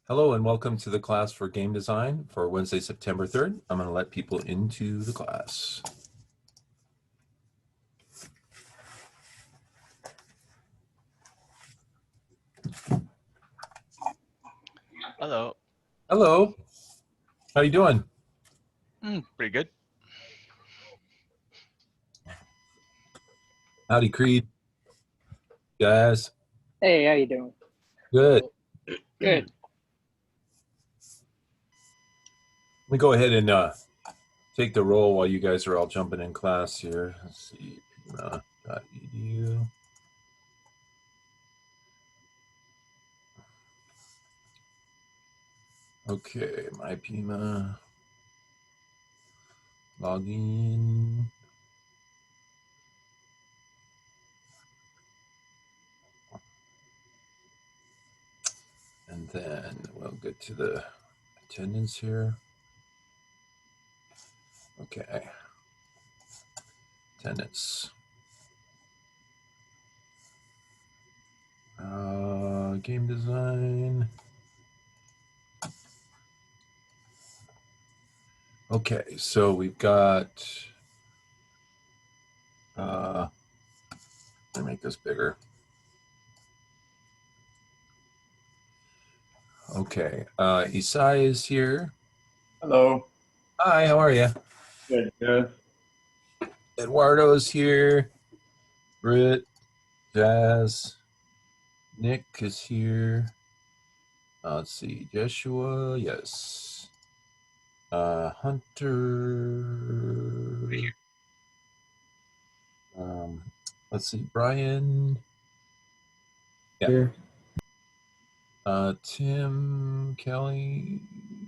Hello and welcome to the class for game design for Wednesday, September 3rd. I'm going to let people into the class. Hello. Hello. How you doing? Pretty good. Howdy, Creed. Guys. Hey, how you doing? Good. Good. Let me go ahead and take the roll while you guys are all jumping in class here. Let's see. Pima.edu. Okay, my Pima. Login. And then we'll get to the attendance here. Okay. Attendance. Game design. Okay, so we've got, let me make this bigger. Okay, Isai is here. Hello. Hi, how are you? Good, good. Eduardo is here. Britt, Jazz, Nick is here. Let's see, Joshua, yes. Hunter. Let's see, Brian. Yeah. Here. Tim, Kelly,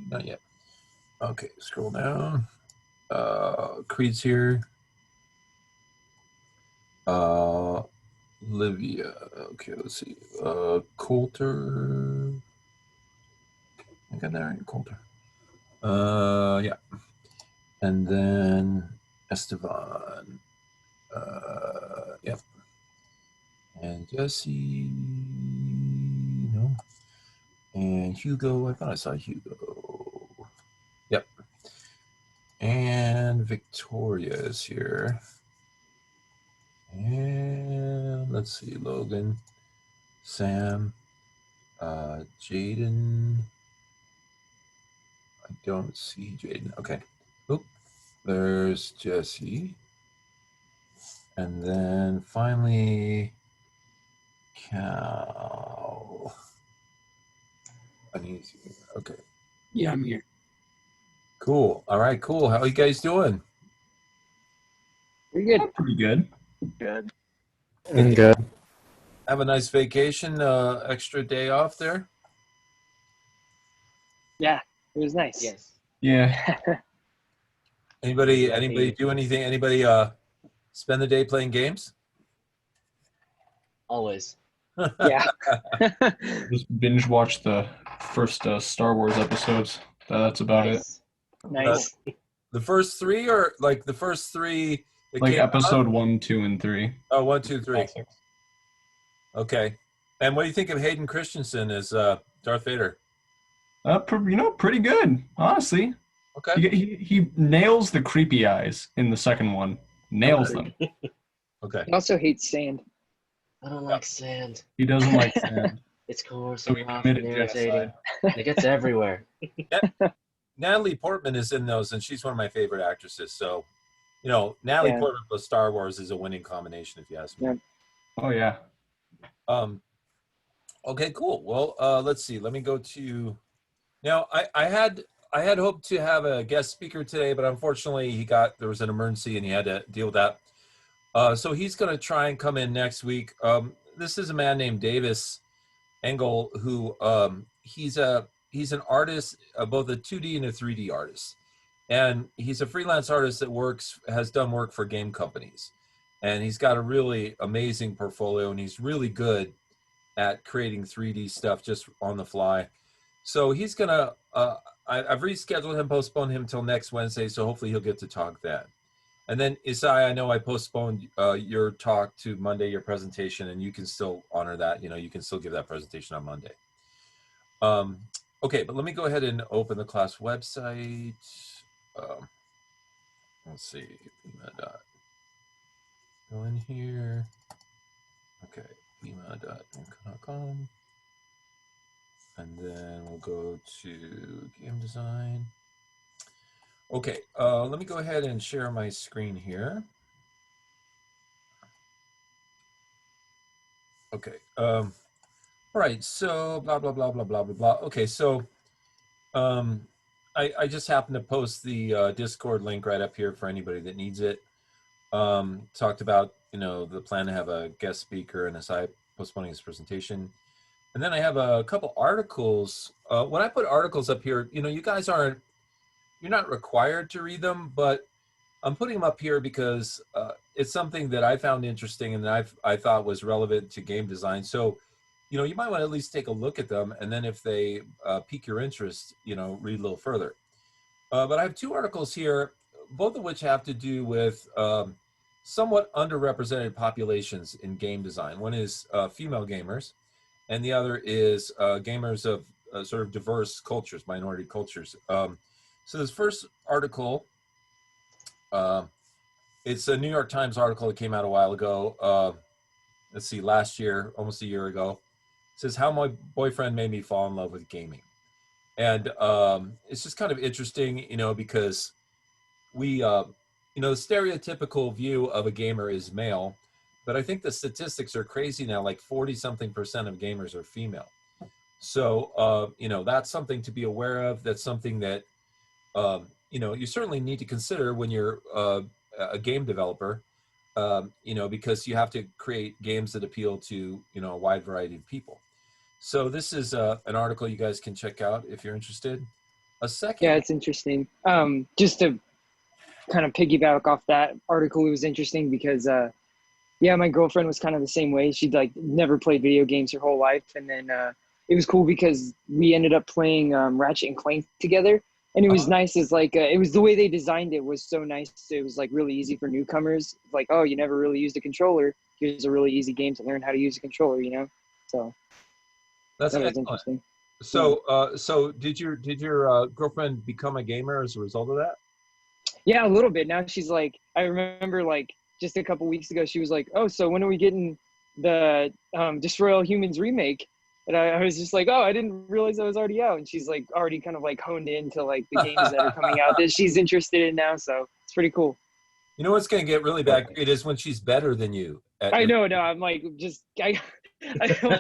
not yet. Okay, scroll down. Creed's here. Livia. Okay, let's see. Coulter. I got that right, Coulter. Yeah. And then Esteban. Yep. And Jesse. No. And Hugo. I thought I saw Hugo. Yep. And Victoria is here. And let's see, Logan, Sam, Jaden. I don't see Jaden. Okay. Oop. There's Jesse. And then finally, Cal. Uneasy. Okay. Yeah, I'm here. Cool. All right, cool. How are you guys doing? Pretty good. Pretty good. Good. Good. Have a nice vacation, extra day off there? Yeah, it was nice. Yes. Yeah. Anybody do anything? Anybody spend the day playing games? Always. Yeah. Just binge watch the first Star Wars episodes. That's about Nice. Nice. The first three, or like the first three that it. Like came episode out? 1, 2, and 3. Oh, 1, 2, 3. Classics. Okay. And what do you think of Hayden Christensen as Darth Vader? Pretty good, honestly. Okay. He nails the creepy eyes in the second one. Nails them. Okay. He also hates sand. I don't like sand. He doesn't like sand. It's coarse So and he rough and committed irritating. genocide. It gets everywhere. Natalie Portman is in those, and she's one of my favorite actresses. So, Natalie Yeah. Portman plus Star Wars is a winning combination, if you ask me. Yeah. Oh yeah. Okay, cool. Well, let's see. Let me go to. Now, I had hoped to have a guest speaker today, but unfortunately, there was an emergency and he had to deal with that. So he's going to try and come in next week. This is a man named Davis Engel who he's an artist, both a 2D and a 3D artist, and he's a freelance artist that has done work for game companies, and he's got a really amazing portfolio, and he's really good at creating 3D stuff just on the fly. So he's gonna. I've rescheduled him, postponed him till next Wednesday, so hopefully he'll get to talk then. And then Isai, I know I postponed your talk to Monday, your presentation, and you can still honor that. You can still give that presentation on Monday. Okay, but let me go ahead and open the class website. Let's see. Go in here. Okay, bima.com. And then we'll go to game design. Okay, let me go ahead and share my screen here. Okay. All right. So blah blah blah blah blah blah blah. Okay. So I just happened to post the Discord link right up here for anybody that needs it. Talked about the plan to have a guest speaker and Asai postponing his presentation, and then I have a couple articles. When I put articles up here, you guys you're not required to read them, but I'm putting them up here because it's something that I found interesting and that I thought was relevant to game design. So, you might want to at least take a look at them, and then if they pique your interest, read a little further. But I have two articles here, both of which have to do with somewhat underrepresented populations in game design. One is female gamers, and the other is gamers of sort of diverse cultures, minority cultures. So this first article, it's a New York Times article that came out a while ago. Let's see, last year, almost a year ago. It says, "How my boyfriend made me fall in love with gaming." And it's just kind of interesting, because we, the stereotypical view of a gamer is male, but I think the statistics are crazy now, like 40-something% of gamers are female. So, that's something to be aware of. That's something that, you certainly need to consider when you're a game developer, because you have to create games that appeal to, a wide variety of people. So this is an article you guys can check out if you're interested. A second. Yeah, it's interesting. Just to kind of piggyback off that article, it was interesting because, yeah, my girlfriend was kind of the same way. She'd like never played video games her whole life. And then it was cool because we ended up playing Ratchet and Clank together. And it was nice as like, it was the way they designed it was so nice. It was like really easy for newcomers. Like, oh, you never really used a controller. Here's a really easy game to learn how to use a controller, So That's that was excellent. interesting. So, so did your girlfriend become a gamer as a result of that? Yeah, a little bit. Now she's like, I remember like just a couple weeks ago, she was like, oh, so when are we getting the Destroy All Humans remake? And I was just like, oh, I didn't realize that was already out. And she's like already kind of like honed into like the games that are coming out that she's interested in now. So it's pretty cool. You know what's going to get really bad? It is when she's better than you. I know. No, I'm like, I'm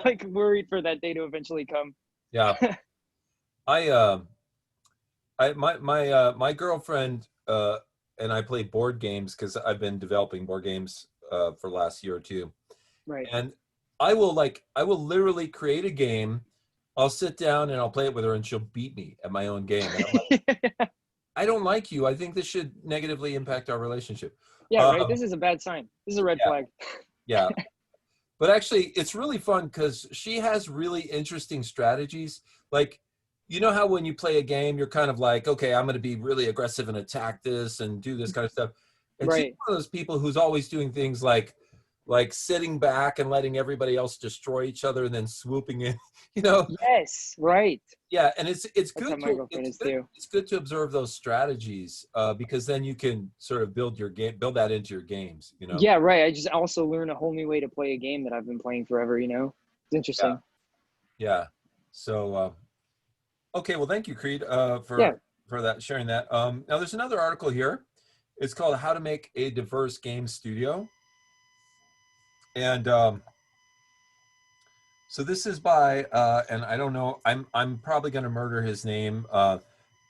like worried for that day to eventually come. Yeah. My girlfriend and I play board games because I've been developing board games for the last year or two. Right. And I will literally create a game. I'll sit down and I'll play it with her, and she'll beat me at my own game. And I'm like, I don't like you. I think this should negatively impact our relationship. Yeah, right. This is a bad sign. This is a red flag. Yeah. But actually, it's really fun because she has really interesting strategies. Like, you know how when you play a game, you're kind of like, okay, I'm going to be really aggressive and attack this and do this kind of stuff. And she's one of those people who's always doing things like sitting back and letting everybody else destroy each other and then swooping in, Yes, right. Yeah, and it's That's good how my girlfriend is too. it's good to observe those strategies because then you can sort of build that into your games, Yeah, right. I just also learn a whole new way to play a game that I've been playing forever, It's interesting. Yeah. So okay, well thank you, Creed, for that, sharing that. Now there's another article here. It's called How to Make a Diverse Game Studio. And so this is by and I don't know, I'm probably going to murder his name,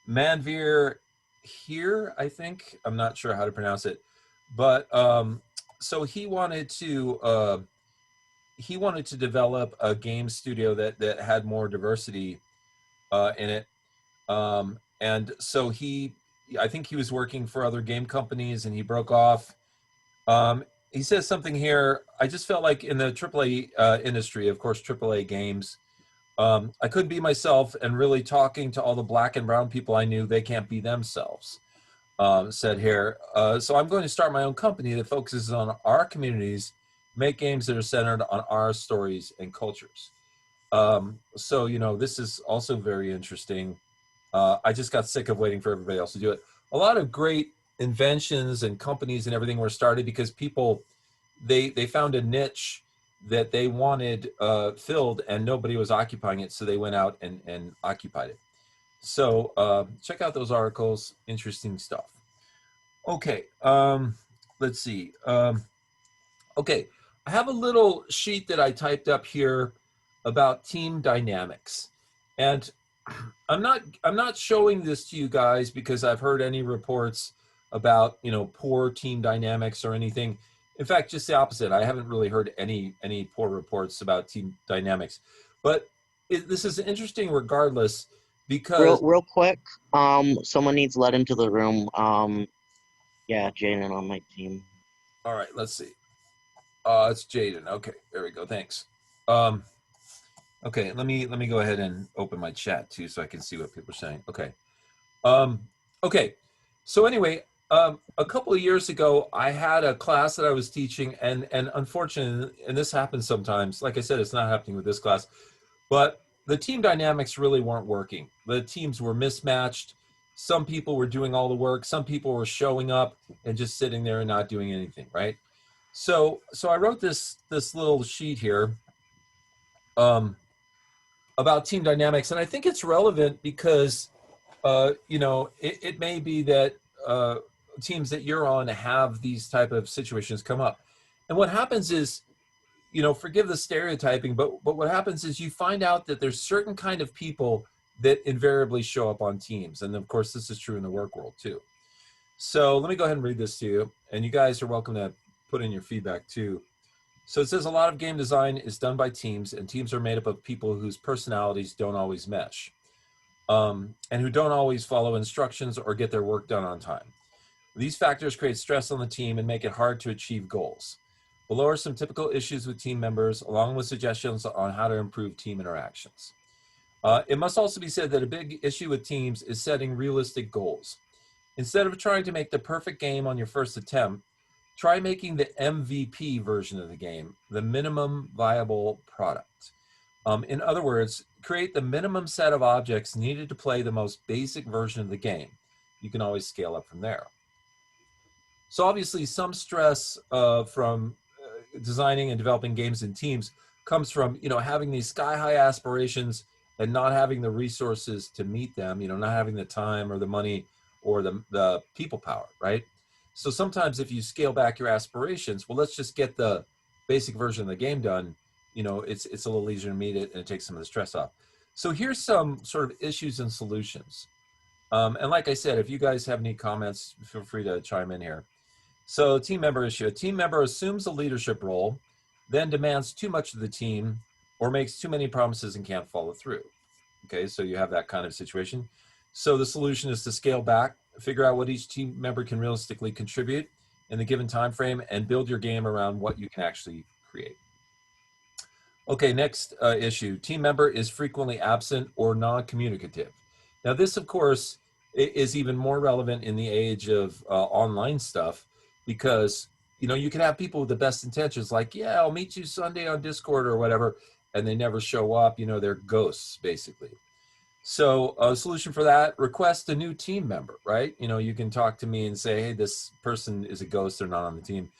Manveer here, I think. I'm not sure how to pronounce it, but so he wanted to develop a game studio that had more diversity in it, and so I think he was working for other game companies and he broke off. He says something here. I just felt like in the AAA industry, of course, AAA games, I couldn't be myself, and really talking to all the black and brown people I knew, they can't be themselves, said here. So I'm going to start my own company that focuses on our communities, make games that are centered on our stories and cultures. So, this is also very interesting. I just got sick of waiting for everybody else to do it. A lot of great inventions and companies and everything were started because people, they found a niche that they wanted filled and nobody was occupying it. So they went out and occupied it. So check out those articles, interesting stuff. Okay, let's see. Okay, I have a little sheet that I typed up here about team dynamics. And I'm not showing this to you guys because I've heard any reports about, poor team dynamics or anything. In fact, just the opposite. I haven't really heard any poor reports about team dynamics. But this is interesting regardless because Real quick, someone needs let into the room. Yeah, Jaden on my team. all right, let's see. It's Jaden. Okay, there we go. Thanks. Okay, let me go ahead and open my chat too so I can see what people are saying. Okay. Okay. So anyway, a couple of years ago, I had a class that I was teaching, and unfortunately, and this happens sometimes. Like I said, it's not happening with this class, but the team dynamics really weren't working. The teams were mismatched. Some people were doing all the work. Some people were showing up and just sitting there and not doing anything. Right. So I wrote this little sheet here about team dynamics, and I think it's relevant because it may be that teams that you're on have these type of situations come up, and what happens is, forgive the stereotyping, but what happens is you find out that there's certain kind of people that invariably show up on teams, and of course this is true in the work world too. So let me go ahead and read this to you, and you guys are welcome to put in your feedback too. So it says a lot of game design is done by teams, and teams are made up of people whose personalities don't always mesh, and who don't always follow instructions or get their work done on time. These factors create stress on the team and make it hard to achieve goals. Below are some typical issues with team members, along with suggestions on how to improve team interactions. It must also be said that a big issue with teams is setting realistic goals. Instead of trying to make the perfect game on your first attempt, try making the MVP version of the game, the minimum viable product. In other words, create the minimum set of objects needed to play the most basic version of the game. You can always scale up from there. So obviously some stress from designing and developing games in teams comes from, having these sky high aspirations and not having the resources to meet them, not having the time or the money or the people power, right? So sometimes if you scale back your aspirations, well, let's just get the basic version of the game done. It's a little easier to meet it and it takes some of the stress off. So here's some sort of issues and solutions. And like I said, if you guys have any comments, feel free to chime in here. So team member issue. A team member assumes a leadership role, then demands too much of the team or makes too many promises and can't follow through. Okay, so you have that kind of situation. So the solution is to scale back, figure out what each team member can realistically contribute in the given time frame, and build your game around what you can actually create. Okay, next issue. Team member is frequently absent or non-communicative. Now this, of course, is even more relevant in the age of online stuff because, you can have people with the best intentions like, yeah, I'll meet you Sunday on Discord or whatever, and they never show up. They're ghosts, basically. So a solution for that, request a new team member, right? You can talk to me and say, hey, this person is a ghost, they're not on the team.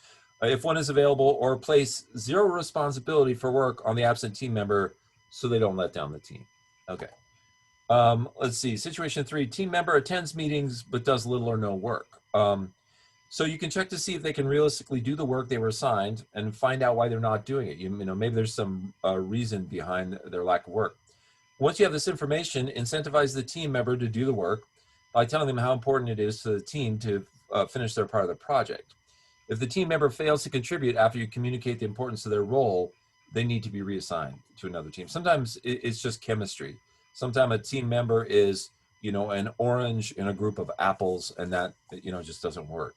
If one is available, or place zero responsibility for work on the absent team member so they don't let down the team. Okay. Let's see, situation 3, team member attends meetings but does little or no work. So you can check to see if they can realistically do the work they were assigned and find out why they're not doing it. Maybe there's some reason behind their lack of work. Once you have this information, incentivize the team member to do the work by telling them how important it is to the team to finish their part of the project. If the team member fails to contribute after you communicate the importance of their role, they need to be reassigned to another team. Sometimes it's just chemistry. Sometimes a team member is, an orange in a group of apples, and that, just doesn't work.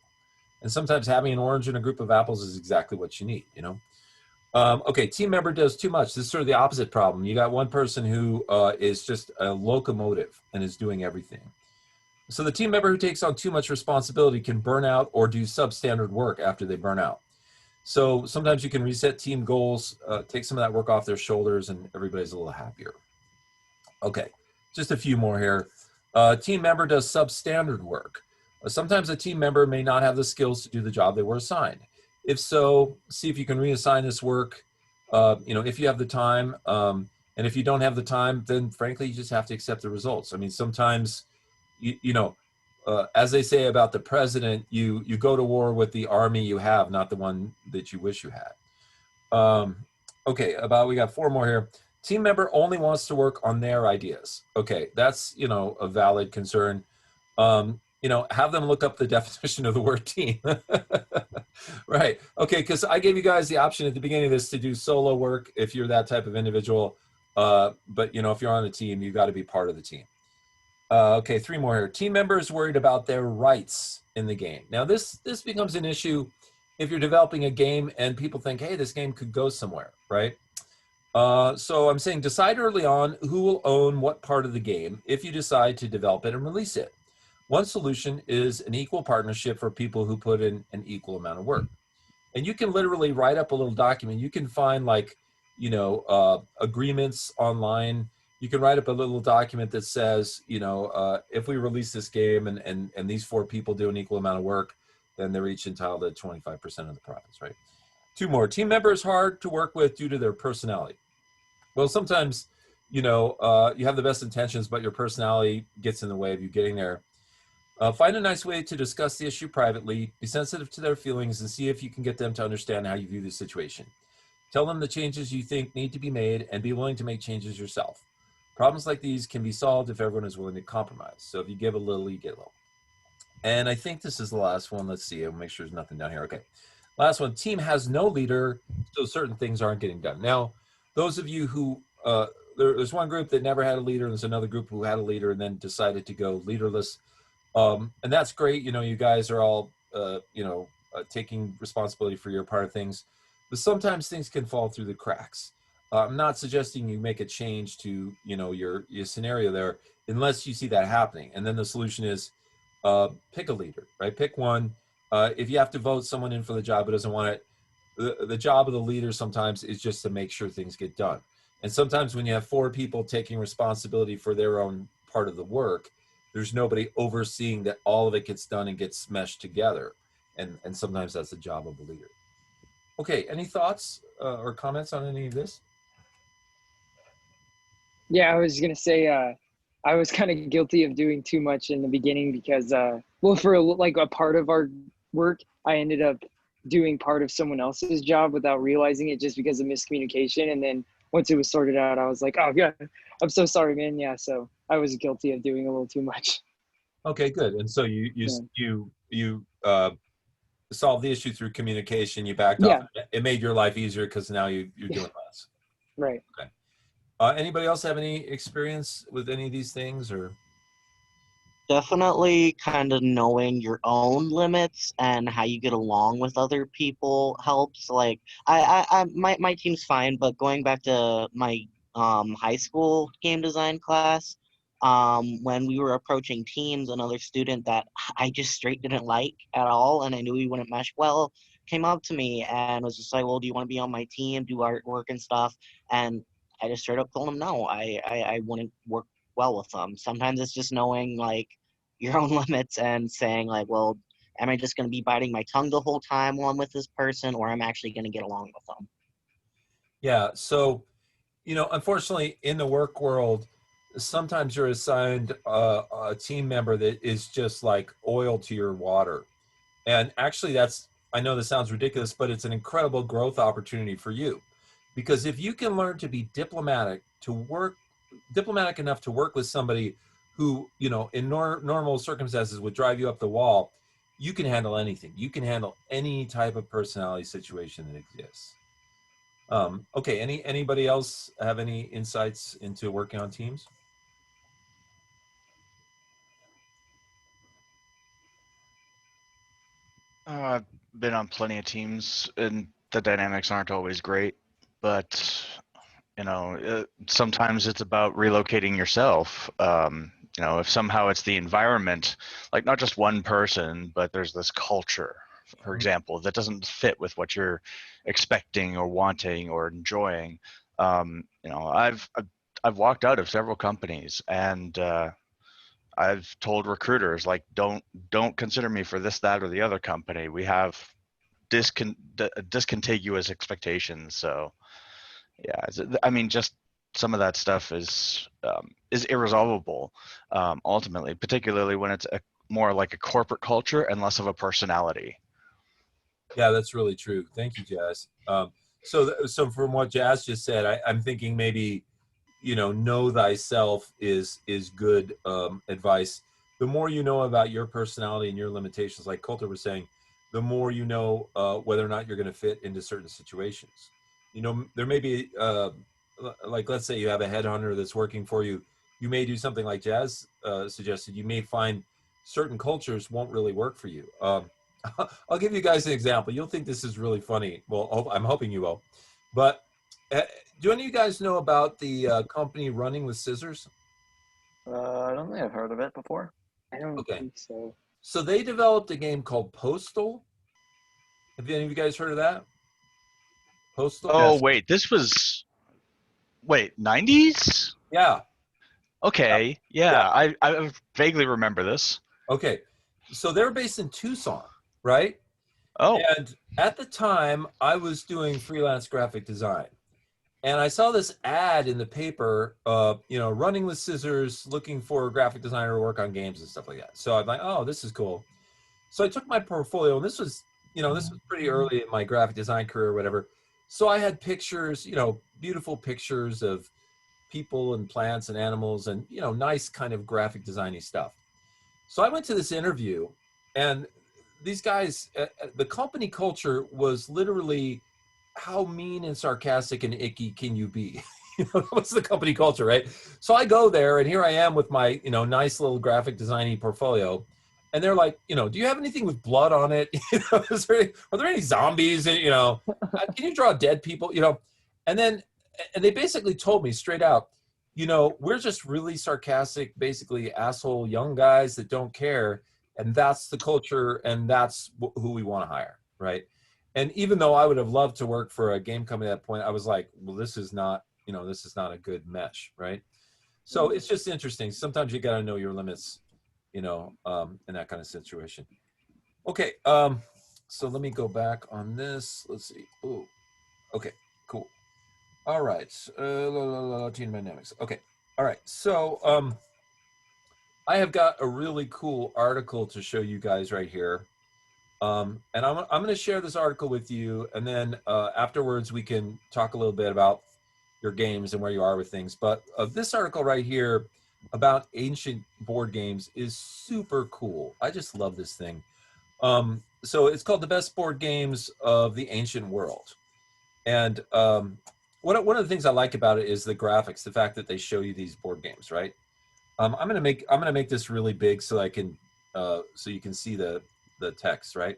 And sometimes having an orange in a group of apples is exactly what you need, Okay, team member does too much. This is sort of the opposite problem. You got one person who is just a locomotive and is doing everything. So the team member who takes on too much responsibility can burn out or do substandard work after they burn out. So sometimes you can reset team goals, take some of that work off their shoulders, and everybody's a little happier. Okay, just a few more here. Team member does substandard work. Sometimes a team member may not have the skills to do the job they were assigned. If so, see if you can reassign this work, if you have the time. And if you don't have the time, then frankly, you just have to accept the results. I mean, sometimes, as they say about the president, you go to war with the army you have, not the one that you wish you had. Okay, we got 4 more here. Team member only wants to work on their ideas. Okay, that's, a valid concern. Have them look up the definition of the word team. Right. Okay, because I gave you guys the option at the beginning of this to do solo work if you're that type of individual. But, if you're on a team, you got to be part of the team. Okay, 3 more here. Team members worried about their rights in the game. Now, this becomes an issue if you're developing a game and people think, hey, this game could go somewhere, right? So I'm saying decide early on who will own what part of the game if you decide to develop it and release it. One solution is an equal partnership for people who put in an equal amount of work. And you can literally write up a little document. You can find agreements online. You can write up a little document that says, if we release this game and these 4 people do an equal amount of work, then they're each entitled to 25% of the profits, right? 2 more. Team member is hard to work with due to their personality. Well, sometimes, you have the best intentions, but your personality gets in the way of you getting there. Find a nice way to discuss the issue privately, be sensitive to their feelings, and see if you can get them to understand how you view the situation. Tell them the changes you think need to be made and be willing to make changes yourself. Problems like these can be solved if everyone is willing to compromise. So if you give a little, you get a little. And I think this is the last one. Let's see. I'll make sure there's nothing down here. Okay. Last one. Team has no leader, so certain things aren't getting done. Now, those of you who, there's one group that never had a leader, and there's another group who had a leader and then decided to go leaderless. And that's great. You guys are all, taking responsibility for your part of things. But sometimes things can fall through the cracks. I'm not suggesting you make a change to, your scenario there unless you see that happening. And then the solution is pick a leader, right? Pick one. If you have to vote someone in for the job who doesn't want it, the job of the leader sometimes is just to make sure things get done. And sometimes when you have 4 people taking responsibility for their own part of the work, there's nobody overseeing that all of it gets done and gets meshed together. And sometimes that's the job of the leader. Okay, any thoughts or comments on any of this? Yeah, I was gonna say I was kind of guilty of doing too much in the beginning because for a part of our work, I ended up doing part of someone else's job without realizing it just because of miscommunication. And then once it was sorted out, I was like, oh yeah, I'm so sorry, man. Yeah, so I was guilty of doing a little too much. Okay, good. And so you solved the issue through communication. You backed off. It made your life easier because now you're doing less. Right. Okay. Anybody else have any experience with any of these things, or? Definitely kind of knowing your own limits and how you get along with other people helps. Like my team's fine, but going back to my high school game design class, when we were approaching teams, another student that I just straight didn't like at all, and I knew we wouldn't mesh well, came up to me and was just like, well, do you want to be on my team, do artwork and stuff? And I just straight up told him no, I wouldn't work well with them. Sometimes it's just knowing like your own limits and saying like, well, am I just going to be biting my tongue the whole time while I'm with this person, or am I actually going to get along with them? Yeah. So, unfortunately in the work world, sometimes you're assigned a team member that is just like oil to your water. And actually I know this sounds ridiculous, but it's an incredible growth opportunity for you. Because if you can learn to be diplomatic enough to work with somebody who, in normal circumstances would drive you up the wall, you can handle anything. You can handle any type of personality situation that exists. Okay, anybody else have any insights into working on teams? I've been on plenty of teams, and the dynamics aren't always great. But sometimes it's about relocating yourself. If somehow it's the environment, like not just one person, but there's this culture, for example, that doesn't fit with what you're expecting or wanting or enjoying. You know, I've walked out of several companies, and I've told recruiters, like, don't consider me for this, that, or the other company. We have discontiguous expectations. So yeah, I mean, just some of that stuff is irresolvable, ultimately, particularly when it's more like a corporate culture and less of a personality. Yeah, that's really true. Thank you, Jazz. So from what Jazz just said, I'm thinking maybe, you know thyself is good advice. The more you know about your personality and your limitations, like Coulter was saying, the more you know whether or not you're going to fit into certain situations. You know, there may be like, let's say you have a headhunter that's working for you. You may do something like Jazz suggested. You may find certain cultures won't really work for you. I'll give you guys an example. You'll think this is really funny. Well, I'm hoping you will. But do any of you guys know about the company Running with Scissors? I don't think I've heard of it before. I don't Okay. think so. So they developed a game called Postal. Have any of you guys heard of that? Postal? Oh, Yes. wait, this was 90s? Yeah. Okay, yeah, I vaguely remember this. Okay. So they're based in Tucson, right? Oh, And at the time, I was doing freelance graphic design. And I saw this ad in the paper, you know, Running with Scissors, looking for a graphic designer to work on games and stuff like that. So I'm like, oh, this is cool. So I took my portfolio, and this was, you know, this was pretty early in my graphic design career or whatever. So I had pictures, you know, beautiful pictures of people and plants and animals and, you know, nice kind of graphic designy stuff. So I went to this interview, and these guys, the company culture was literally, how mean and sarcastic and icky can you be? You know, that was the company culture, right? So I go there, and here I am with my, you know, nice little graphic designy portfolio, and they're like, you know, do you have anything with blood on it? You know, are there any zombies? And, you know, can you draw dead people? You know, and they basically told me straight out, you know, we're just really sarcastic, basically asshole young guys that don't care, and that's the culture, and that's who we want to hire, right? And even though I would have loved to work for a game company at that point, I was like, well, this is not, you know, this is not a good mesh, right? So it's just interesting. Sometimes you got to know your limits, you know, in that kind of situation. Okay, so let me go back on this. Let's see. Oh, okay, cool. All right, team dynamics. Okay, all right. So I have got a really cool article to show you guys right here. And I'm going to share this article with you, and then afterwards we can talk a little bit about your games and where you are with things. But this article right here about ancient board games is super cool. I just love this thing. So it's called The Best Board Games of the Ancient World. And one of the things I like about it is the graphics, the fact that they show you these board games, right? I'm gonna make this really big so I can so you can see the text, right?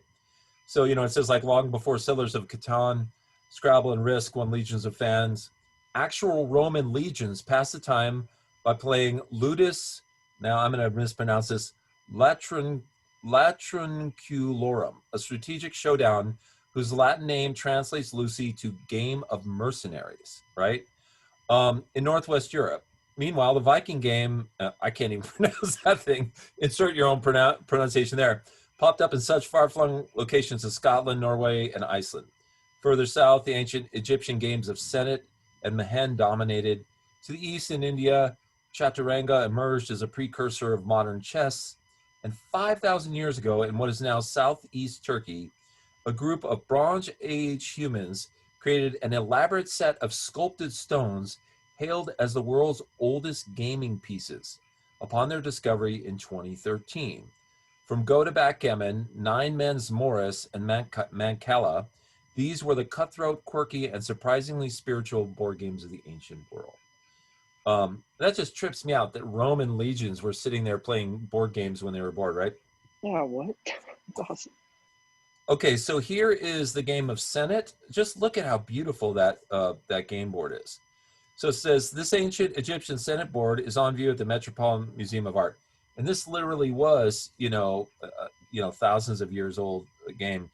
So, you know, it says, like, long before Settlers of Catan, Scrabble and Risk won legions of fans, actual Roman legions passed the time by playing Ludus, now I'm going to mispronounce this, Latrunculorum, a strategic showdown whose Latin name translates loosely to Game of Mercenaries, right? In Northwest Europe. Meanwhile, the Viking game, I can't even pronounce that thing, insert your own pronunciation there, popped up in such far-flung locations as Scotland, Norway, and Iceland. Further south, the ancient Egyptian games of Senet and Mehen dominated. To the east, in India, Chaturanga emerged as a precursor of modern chess. And 5,000 years ago, in what is now southeast Turkey, a group of Bronze Age humans created an elaborate set of sculpted stones hailed as the world's oldest gaming pieces upon their discovery in 2013. From Go to Backgammon, Nine Men's Morris, and Mancala, these were the cutthroat, quirky, and surprisingly spiritual board games of the ancient world. That just trips me out that Roman legions were sitting there playing board games when they were bored, right? Yeah, what? That's awesome. Okay, so here is the game of Senet. Just look at how beautiful that game board is. So it says, this ancient Egyptian Senet board is on view at the Metropolitan Museum of Art. And this literally was, you know, thousands of years old game.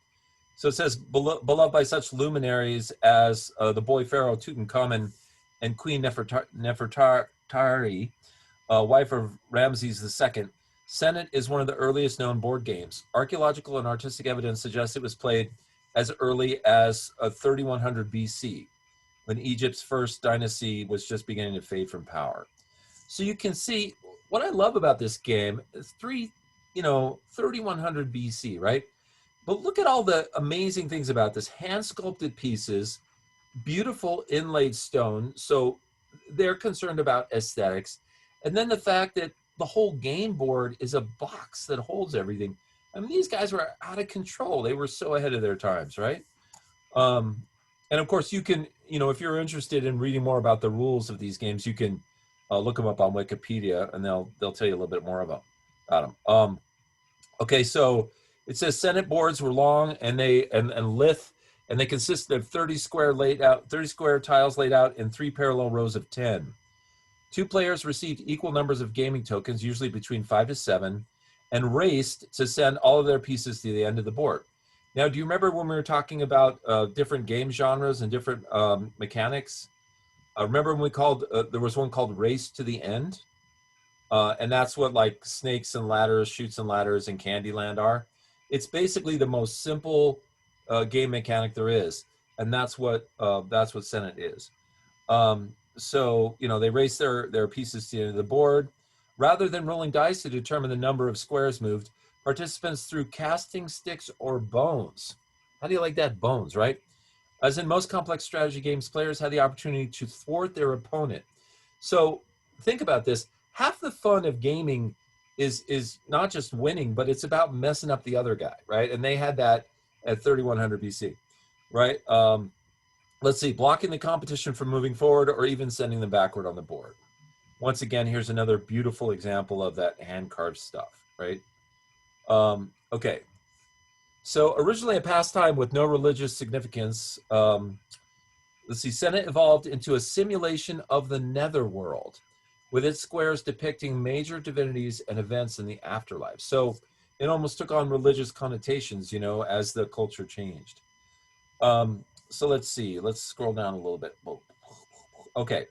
So it says, beloved by such luminaries as the boy pharaoh Tutankhamun and Queen Nefertari, wife of Ramses II, Senet is one of the earliest known board games. Archaeological and artistic evidence suggests it was played as early as 3100 BC, when Egypt's first dynasty was just beginning to fade from power. So you can see what I love about this game is 3100 BC, right? But look at all the amazing things about this. Hand sculpted pieces, beautiful inlaid stone. So they're concerned about aesthetics. And then the fact that the whole game board is a box that holds everything. I mean, these guys were out of control. They were so ahead of their times, right? And of course, you can, if you're interested in reading more about the rules of these games, you can look them up on Wikipedia, and they'll tell you a little bit more about them. Okay, so it says Senate boards were long and lithe, and they consisted of 30 square tiles laid out in 3 parallel rows of 10. 2 players received equal numbers of gaming tokens, usually between 5 to 7, and raced to send all of their pieces to the end of the board. Now, do you remember when we were talking about different game genres and different mechanics? Remember when there was one called Race to the End? And that's what like Snakes and Ladders, Chutes and Ladders, and Candyland are. It's basically the most simple game mechanic there is, and that's what Senet is. So they race their pieces to the end of the board. Rather than rolling dice to determine the number of squares moved, participants threw casting sticks or bones. How do you like that? Bones, right? As in most complex strategy games, players had the opportunity to thwart their opponent. So think about this. Half the fun of gaming is not just winning, but it's about messing up the other guy, right? And they had that at 3100 BC, right? Let's see, blocking the competition from moving forward or even sending them backward on the board. Once again, here's another beautiful example of that hand-carved stuff, right? Okay, so originally a pastime with no religious significance, let's see, Senet evolved into a simulation of the netherworld, with its squares depicting major divinities and events in the afterlife. So it almost took on religious connotations, as the culture changed. So let's see, let's scroll down a little bit. Okay,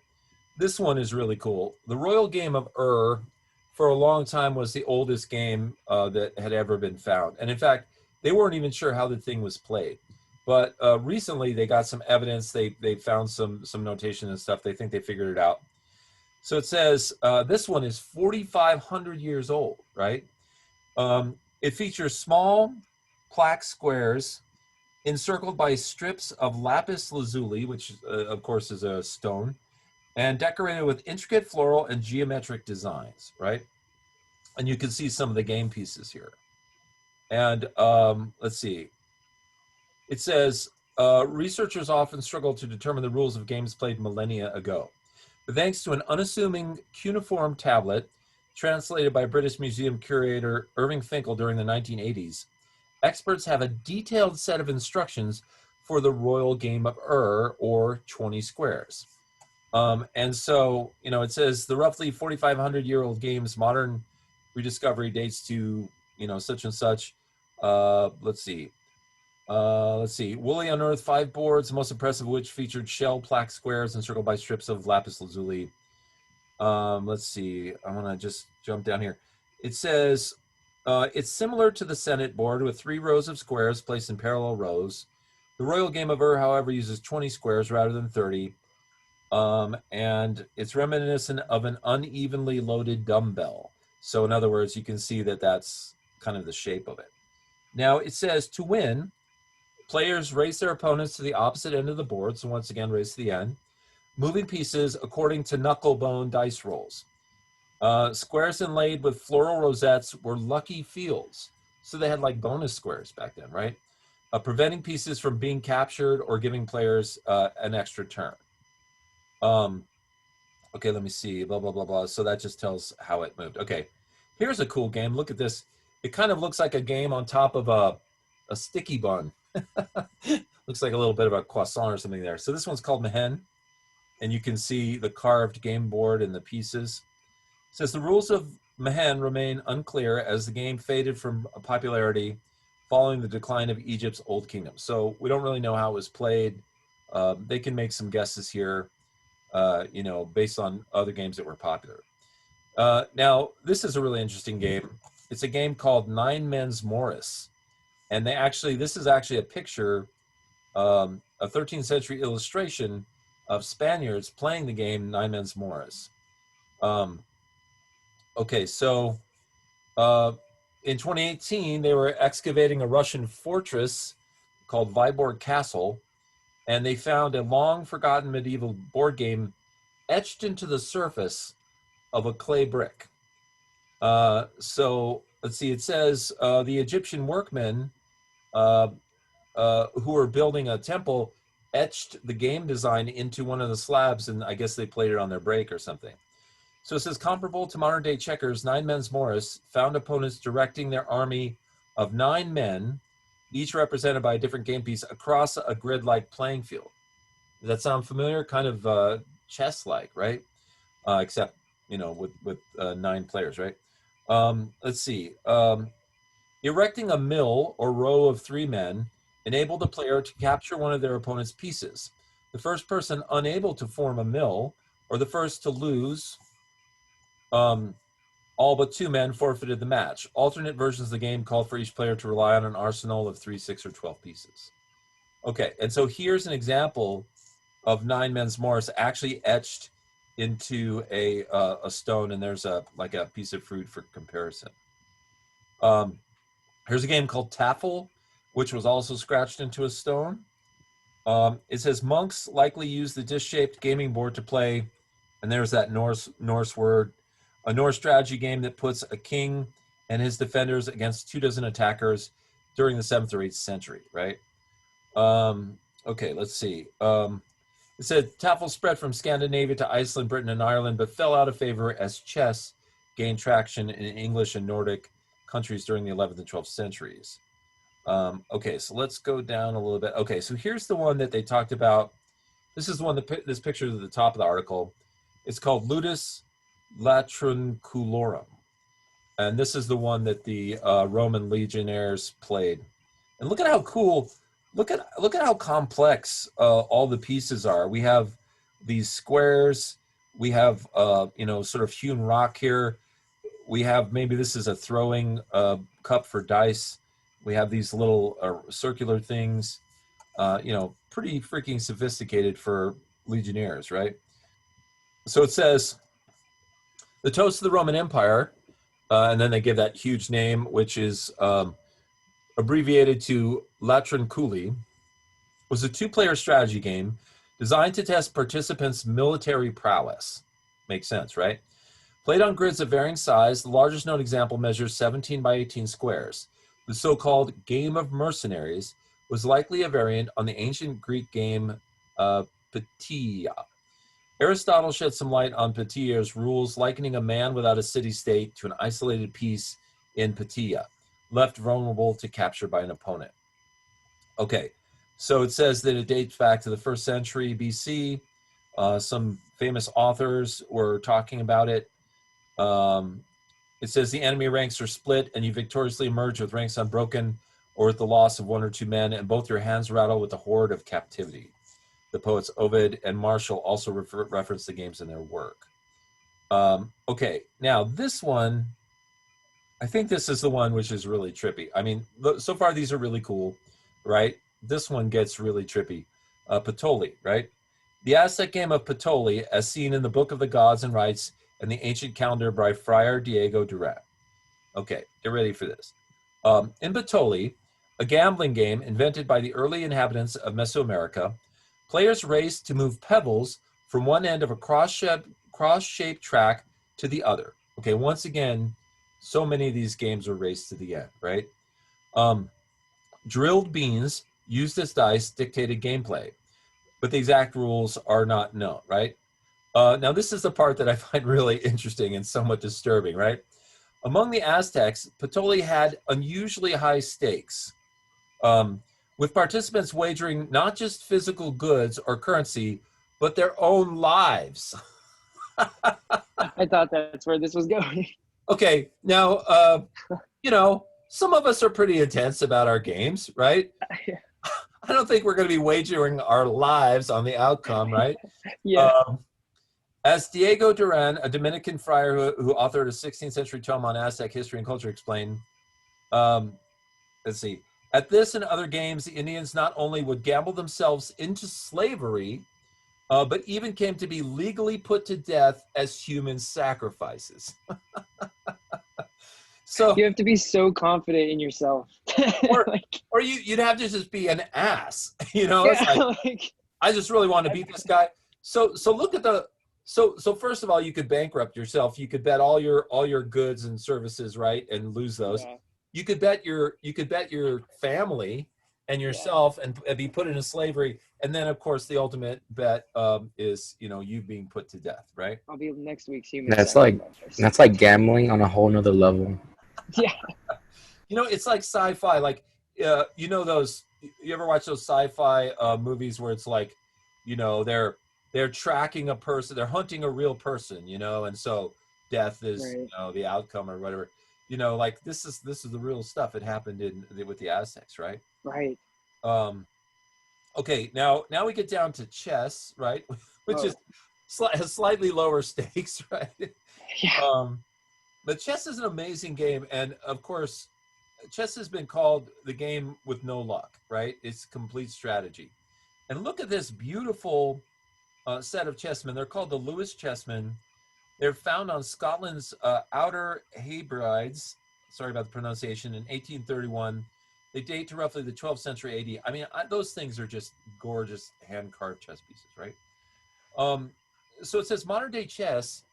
this one is really cool. The Royal Game of for a long time was the oldest game that had ever been found. And in fact, they weren't even sure how the thing was played. But recently they got some evidence. They found some notation and stuff. They think they figured it out. So it says this one is 4,500 years old, right? It features small plaque squares encircled by strips of lapis lazuli, which of course is a stone, and decorated with intricate floral and geometric designs, right? And you can see some of the game pieces here. And let's see. It says, researchers often struggle to determine the rules of games played millennia ago. But thanks to an unassuming cuneiform tablet translated by British Museum curator Irving Finkel during the 1980s, experts have a detailed set of instructions for the Royal Game of or 20 squares. And so, it says the roughly 4,500-year-old game's modern rediscovery dates to, such and such. Let's see. Woolley unearthed 5 boards, the most impressive of which featured shell plaque squares encircled by strips of lapis lazuli. Let's see. I want to just jump down here. It says it's similar to the Senet board with 3 rows of squares placed in parallel rows. The Royal Game of however, uses 20 squares rather than 30. And it's reminiscent of an unevenly loaded dumbbell. So in other words, you can see that that's kind of the shape of it. Now it says to win, players race their opponents to the opposite end of the board. So once again, race to the end. Moving pieces according to knucklebone dice rolls. Squares inlaid with floral rosettes were lucky fields. So they had like bonus squares back then, right? Preventing pieces from being captured or giving players an extra turn. Okay, let me see, blah, blah, blah, blah. So that just tells how it moved. Okay, here's a cool game. Look at this. It kind of looks like a game on top of a sticky bun. Looks like a little bit of a croissant or something there. So this one's called Mehen, and you can see the carved game board and the pieces. It says the rules of Mehen remain unclear as the game faded from popularity following the decline of Egypt's old kingdom. So we don't really know how it was played. They can make some guesses here, based on other games that were popular. Now, this is a really interesting game. It's a game called Nine Men's Morris. And this is actually a picture, a 13th century illustration of Spaniards playing the game Nine Men's Morris. Okay, so in 2018, they were excavating a Russian fortress called Vyborg Castle, and they found a long-forgotten medieval board game etched into the surface of a clay brick. So let's see, it says the Egyptian workmen who were building a temple etched the game design into one of the slabs, and I guess they played it on their break or something. So it says, comparable to modern day checkers, Nine Men's Morris found opponents directing their army of 9 men, each represented by a different game piece, across a grid-like playing field. Does that sound familiar? Kind of chess-like, right? Except, with 9 players, right? Let's see. Erecting a mill or row of 3 men enabled the player to capture one of their opponent's pieces. The first person unable to form a mill, or the first to lose, all but 2 men forfeited the match. Alternate versions of the game called for each player to rely on an arsenal of 3, 6, or 12 pieces. Okay, and so here's an example of Nine Men's Morris actually etched into a stone, and there's a piece of fruit for comparison. Here's a game called Taffel, which was also scratched into a stone. It says monks likely use the disc-shaped gaming board to play, and there's that Norse word, a Norse strategy game that puts a king and his defenders against 24 attackers during the 7th or 8th century, right? Okay, let's see. It said Taffel spread from Scandinavia to Iceland, Britain, and Ireland, but fell out of favor as chess gained traction in English and Nordic countries during the 11th and 12th centuries. Okay, so let's go down a little bit. Okay, so here's the one that they talked about. This is the one this picture is at the top of the article. It's called Ludus Latrunculorum. And this is the one that the Roman legionnaires played. And look at how cool, look at how complex all the pieces are. We have these squares. We have, sort of hewn rock here. We have, maybe this is a throwing cup for dice. We have these little circular things, pretty freaking sophisticated for legionnaires, right? So it says, the toast of the Roman Empire, and then they give that huge name, which is abbreviated to Latrinculi, was a 2-player strategy game designed to test participants' military prowess. Makes sense, right? Played on grids of varying size, the largest known example measures 17 by 18 squares. The so-called Game of Mercenaries was likely a variant on the ancient Greek game Peteia. Aristotle shed some light on Peteia's rules, likening a man without a city-state to an isolated piece in Peteia, left vulnerable to capture by an opponent. Okay, so it says that it dates back to the 1st century BC. Some famous authors were talking about it. It says the enemy ranks are split and you victoriously emerge with ranks unbroken or with the loss of 1 or 2 men, and both your hands rattle with the horde of captivity. The poets Ovid and Martial also reference the games in their work. Okay, now this one, I think this is the one which is really trippy. I mean, so far these are really cool, right? This one gets really trippy. Patoli, right? The Aztec game of Patoli, as seen in the Book of the Gods and Rites and the ancient calendar by Friar Diego Duran. Okay, get ready for this. In Patoli, a gambling game invented by the early inhabitants of Mesoamerica, players race to move pebbles from one end of a cross-shaped track to the other. Okay, once again, so many of these games are raced to the end, right? Drilled beans used as dice dictated gameplay, but the exact rules are not known, right? Now, this is the part that I find really interesting and somewhat disturbing, right? Among the Aztecs, Patoli had unusually high stakes, with participants wagering not just physical goods or currency, but their own lives. I thought that's where this was going. Okay, now, some of us are pretty intense about our games, right? I don't think we're going to be wagering our lives on the outcome, right? Yeah. As Diego Duran, a Dominican friar who authored a 16th century tome on Aztec history and culture, explained, let's see, at this and other games, the Indians not only would gamble themselves into slavery, but even came to be legally put to death as human sacrifices. So, You have to be so confident in yourself. or, Like, or you'd have to just be an ass, It's yeah, like, like, I just really want to beat this guy. So look at so first of all, you could bankrupt yourself. You could bet all your goods and services, right, and lose those. yeah, You could bet your family and yourself and be put into slavery. And then of course the ultimate bet is you being put to death, right? I'll be next week's human That's like sacrifice. gambling on a whole nother level. Yeah. It's like sci-fi, like those, you ever watch those sci-fi movies where it's like, they're tracking a person, they're hunting a real person, and so death is Right. the outcome or whatever. Like this is the real stuff. It happened with the Aztecs, right? Right. um okay, now we get down to chess, right? Which is has slightly lower stakes, right? Yeah. But chess is an amazing game, and of course chess has been called the game with no luck, right? It's complete strategy. And look at this beautiful set of chessmen. They're called the Lewis chessmen. They're found on Scotland's Outer Hebrides, sorry about the pronunciation, in 1831. They date to roughly the 12th century AD. I mean, those things are just gorgeous hand-carved chess pieces, right? So it says modern day chess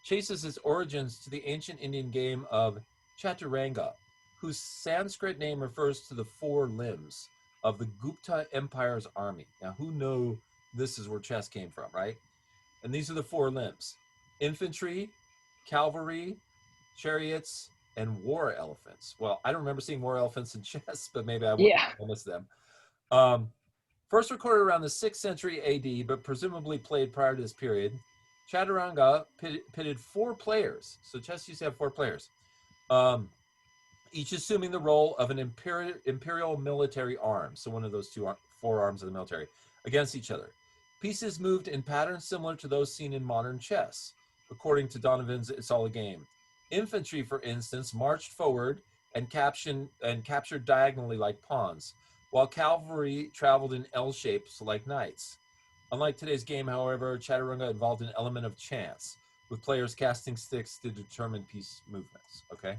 traces its origins to the ancient Indian game of Chaturanga, whose Sanskrit name refers to the four limbs of the Gupta Empire's army. Now, who know this is where chess came from, right? And these are the four limbs: infantry, cavalry, chariots, and war elephants. Well, I don't remember seeing war elephants in chess, but maybe I Yeah. missed them. Um, First recorded around the 6th century AD, but presumably played prior to this period, Chaturanga pitted four players. So chess used to have four players, each assuming the role of an imperial military arm. So one of those four arms of the military against each other. Pieces moved in patterns similar to those seen in modern chess. According to Donovan's It's All a Game. Infantry, for instance, marched forward and captured diagonally like pawns, while cavalry traveled in L shapes like knights. Unlike today's game, however, Chaturanga involved an element of chance, with players casting sticks to determine piece movements. Okay,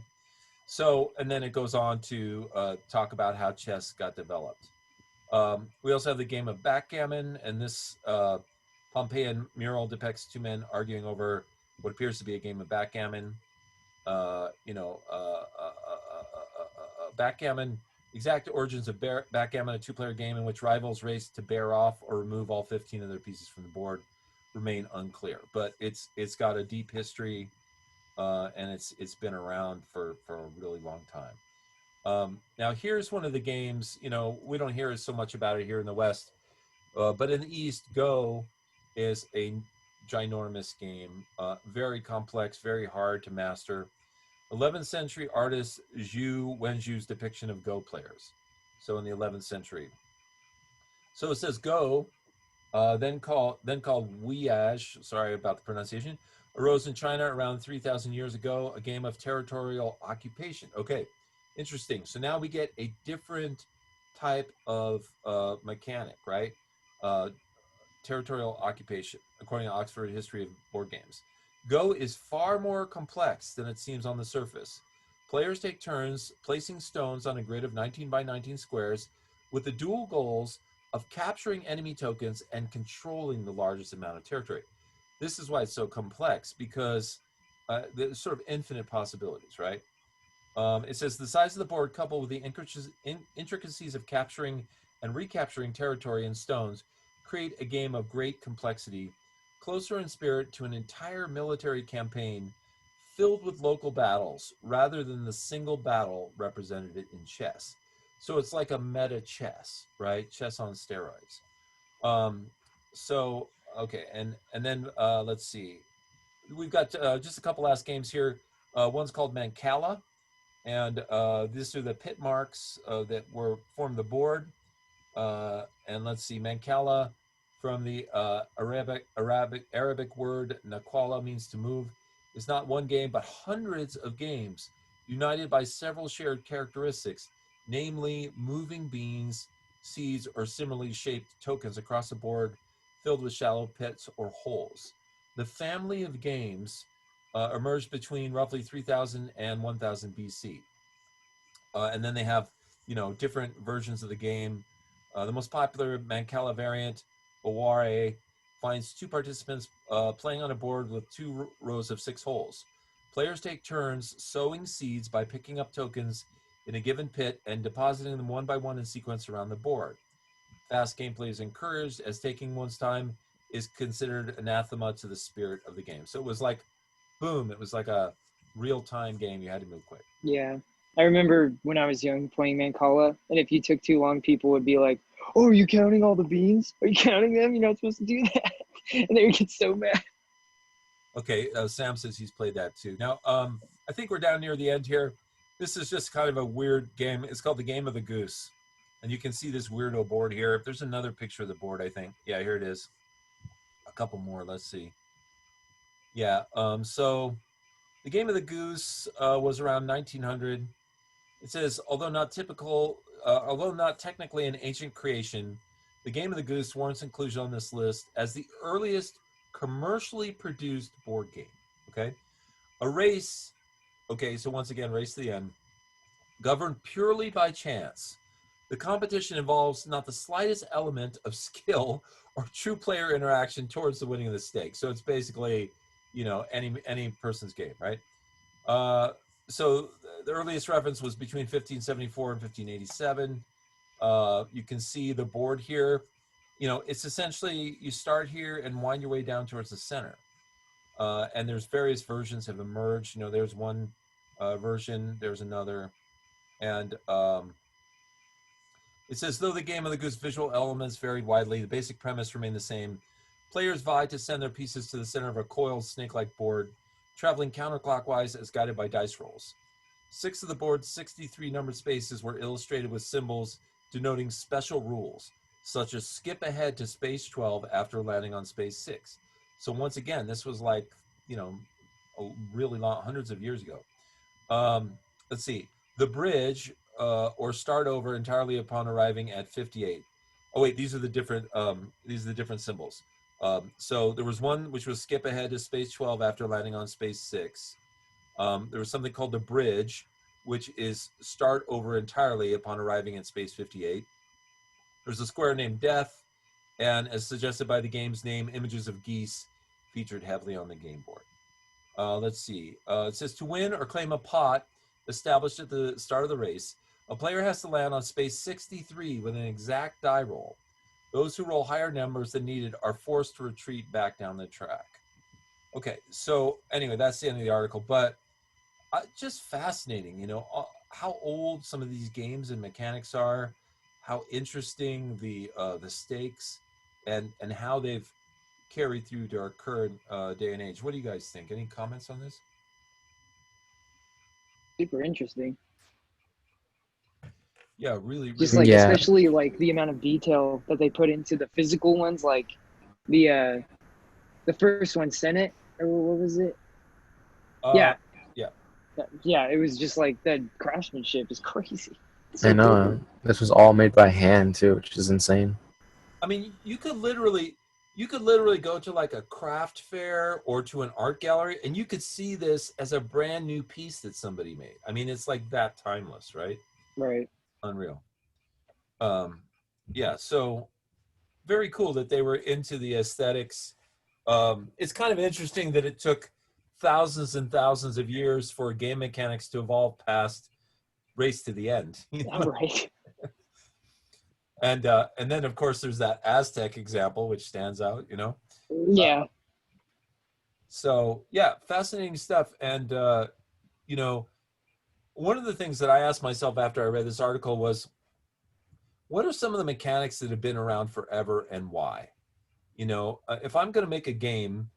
so and then it goes on to talk about how chess got developed. We also have the game of backgammon, and this Pompeian mural depicts two men arguing over what appears to be a game of backgammon. Backgammon, exact origins of backgammon, a two-player game in which rivals race to bear off or remove all 15 of their pieces from the board, remain unclear. But it's got a deep history, and it's been around for a really long time. Now here's one of the games, we don't hear so much about it here in the West, but in the East, Go is a ginormous game, very complex, very hard to master. 11th century artist Zhu Wenju's depiction of Go players. So in the 11th century. So it says Go, then called Wiage, sorry about the pronunciation, arose in China around 3,000 years ago, a game of territorial occupation. Okay, interesting. So now we get a different type of mechanic, right? Territorial occupation, according to Oxford History of Board Games. Go is far more complex than it seems on the surface. Players take turns placing stones on a grid of 19 by 19 squares with the dual goals of capturing enemy tokens and controlling the largest amount of territory. This is why it's so complex, because there's sort of infinite possibilities, right? It says the size of the board coupled with the intricacies of capturing and recapturing territory and stones create a game of great complexity, closer in spirit to an entire military campaign filled with local battles rather than the single battle represented in chess. So it's like a meta chess, right? Chess on steroids. So okay, and then let's see. We've got just a couple last games here. One's called Mancala. And these are the pit marks that were formed the board. And let's see, Mancala from the Arabic word Naquala means to move. Is not one game, but hundreds of games united by several shared characteristics, namely moving beans, seeds, or similarly shaped tokens across the board filled with shallow pits or holes. The family of games emerged between roughly 3000 and 1000 BC. And then they have, different versions of the game. The most popular Mancala variant, Baware, finds two participants playing on a board with two rows of 6 holes. Players take turns sowing seeds by picking up tokens in a given pit and depositing them one by one in sequence around the board. Fast gameplay is encouraged, as taking one's time is considered anathema to the spirit of the game. So it was like, boom, it was like a real-time game. You had to move quick. Yeah. I remember when I was young playing Mancala, and if you took too long, people would be like, "Oh, are you counting all the beans? Are you counting them? You're not supposed to do that." And they would get so mad. Okay, Sam says he's played that too. Now, I think we're down near the end here. This is just kind of a weird game. It's called the Game of the Goose. And you can see this weirdo board here. There's another picture of the board, I think. Yeah, here it is. A couple more, let's see. Yeah, so the Game of the Goose was around 1900. It says, although not technically an ancient creation, the Game of the Goose warrants inclusion on this list as the earliest commercially produced board game. Okay, a race. Okay, so once again, race to the end, governed purely by chance. The competition involves not the slightest element of skill or true player interaction towards the winning of the stake. So it's basically, any person's game, right? So the earliest reference was between 1574 and 1587. You can see the board here. It's essentially you start here and wind your way down towards the center. And there's various versions have emerged. There's one version, there's another. And it says, though the Game of the Goose visual elements varied widely, the basic premise remained the same. Players vied to send their pieces to the center of a coiled snake-like board, traveling counterclockwise as guided by dice rolls. 6 of the board's 63 numbered spaces were illustrated with symbols denoting special rules, such as skip ahead to space 12 after landing on space 6. So once again, this was like, a really long, hundreds of years ago. Let's see. The bridge, or start over entirely upon arriving at 58. Oh wait, these are the different symbols. So there was one which was skip ahead to space 12 after landing on space 6. There was something called the bridge, which is start over entirely upon arriving in space 58. There's a square named Death, and as suggested by the game's name, images of geese featured heavily on the game board. Let's see. It says to win or claim a pot established at the start of the race, a player has to land on space 63 with an exact die roll. Those who roll higher numbers than needed are forced to retreat back down the track. Okay, so anyway, that's the end of the article, but just fascinating, how old some of these games and mechanics are, how interesting the stakes, and how they've carried through to our current day and age. What do you guys think? Any comments on this? Super interesting. Yeah, really, Just really. like, Yeah. especially like the amount of detail that they put into the physical ones, like the first one, Senate, or what was it? Yeah. Yeah, it was just like the craftsmanship is crazy. I know. This was all made by hand too, which is insane. I mean, you could literally go to like a craft fair or to an art gallery, and you could see this as a brand new piece that somebody made. I mean, it's like that timeless, right? Right. Unreal. Yeah, so very cool that they were into the aesthetics. It's kind of interesting that it took thousands and thousands of years for game mechanics to evolve past race to the end. Right. And then of course there's that Aztec example which stands out. Yeah. So yeah, fascinating stuff. And one of the things that I asked myself after I read this article was, what are some of the mechanics that have been around forever and why? If I'm going to make a game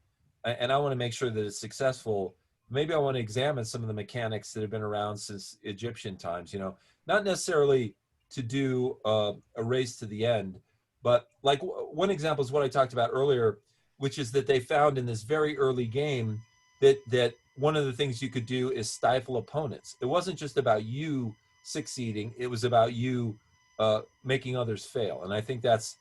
and I want to make sure that it's successful, maybe I want to examine some of the mechanics that have been around since Egyptian times, not necessarily to do a race to the end, but like one example is what I talked about earlier, which is that they found in this very early game that one of the things you could do is stifle opponents. It wasn't just about you succeeding; it was about you making others fail. And I think that's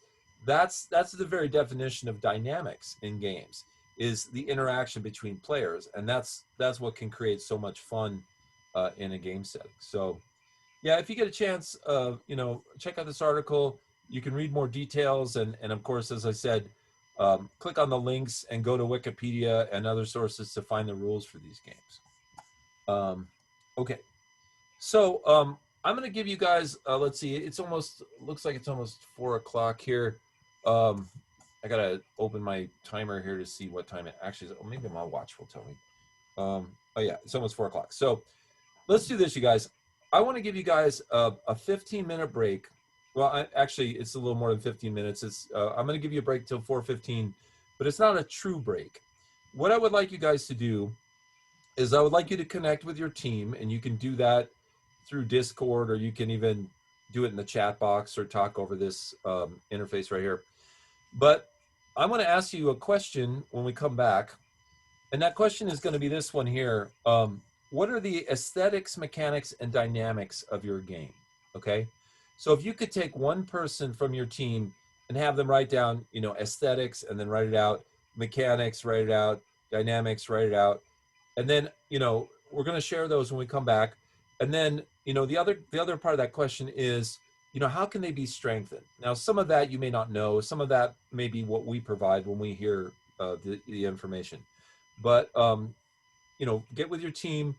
the very definition of dynamics in games, is the interaction between players, and that's what can create so much fun in a game setting. So yeah, if you get a chance, check out this article. You can read more details, and of course, as I said, click on the links and go to Wikipedia and other sources to find the rules for these games. Okay, so I'm going to give you guys. Let's see, looks like it's almost 4 o'clock here. I gotta open my timer here to see what time it actually is. Oh, maybe my watch will tell me. Oh yeah, it's almost 4 o'clock. So let's do this, you guys. I want to give you guys a 15-minute break. Well, actually, it's a little more than 15 minutes. I'm going to give you a break till 4:15, but it's not a true break. What I would like you guys to do is I would like you to connect with your team, and you can do that through Discord, or you can even do it in the chat box or talk over this interface right here. But I'm going to ask you a question when we come back, and that question is going to be this one here. What are the aesthetics, mechanics, and dynamics of your game? Okay, so if you could take one person from your team and have them write down, aesthetics, and then write it out, mechanics, write it out, dynamics, write it out, and then we're going to share those when we come back. And then the other part of that question is, how can they be strengthened? Now, some of that you may not know. Some of that may be what we provide when we hear the information. But get with your team,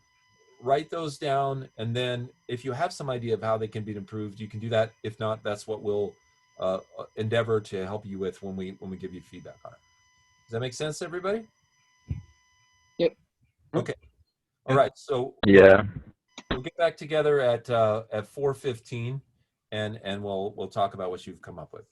write those down, and then if you have some idea of how they can be improved, you can do that. If not, that's what we'll endeavor to help you with when we give you feedback on it. Does that make sense to everybody? Yep. Okay. All right. So Yeah. we'll get back together at 4:15, and we'll talk about what you've come up with.